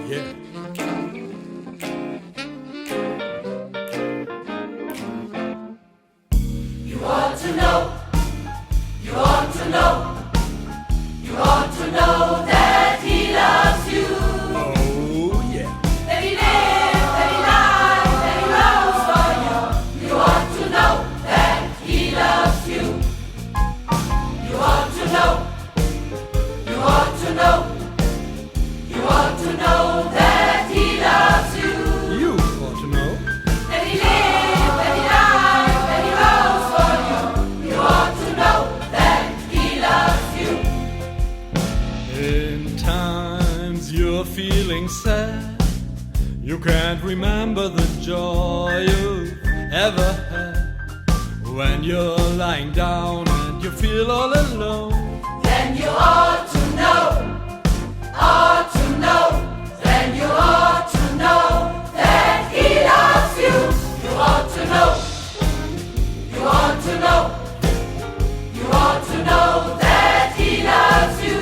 Yeah. You ought to know, you ought to know, you ought to know that He loves you. Oh, yeah. That He lives, that He died, that He rose for you. You ought to know that He loves you. You ought to know, you ought to know, you ought to know that He loves you. You ought to know. That He lived, that He died, that He rose for you. You ought to know that He loves you. In times you're feeling sad, you can't remember the joy you've ever had. When you're lying down and you feel all alone, Then you ought to know, then you ought to know that He loves you. You ought to know, you ought to know, you ought to know that He loves you.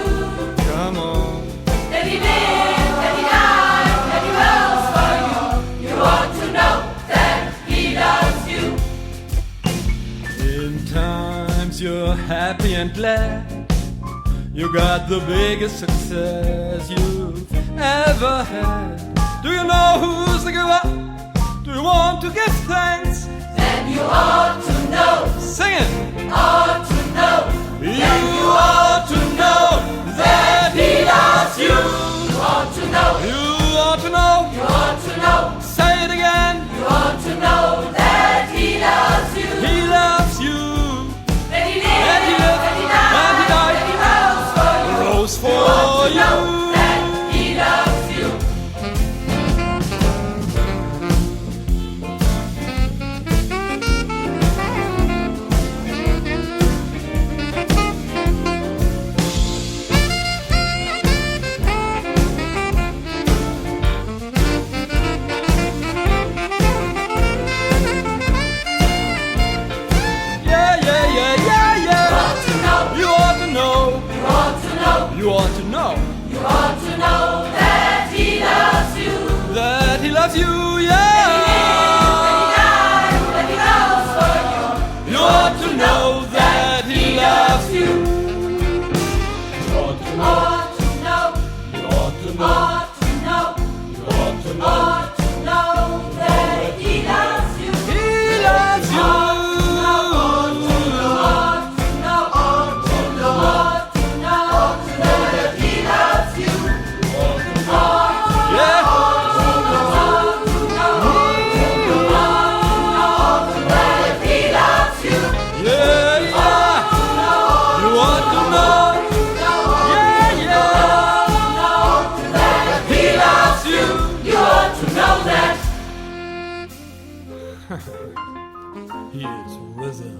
come on. That He lived, that He died, that He rose for you. You ought to know that He loves you. In times you're happy and glad, you got the biggest success you've ever had. Do you know who's the giver? Do you want to give thanks? Then you ought to know, Sing it! ought to know, You ought to know that He loves you. you ought to know, You ought to know. you ought to know, Say it again. you ought to know that He loves you. He loves you. That He lived, That He lived, that He and He died, died. that He rose for you. Rose You ought for to know you. that He loves you. Yeah, yeah, yeah, yeah, You yeah. ought to know, You ought to know. you ought to know, You ought to know you ought to know that He loves you. that He loves you. That He Yeah. died, that He rose for you. You ought to know that He loves you. You ought to know. Ought to know, You ought to know. ought to know, You ought to know. ought to know that He loves you. He loves you. Ought to know, ought to know, ought to know that He loves you. Yeah. That He loves you. Yeah, yeah. You ought to know. Yeah, yeah. That He loves you. You ought to know that. He is risen.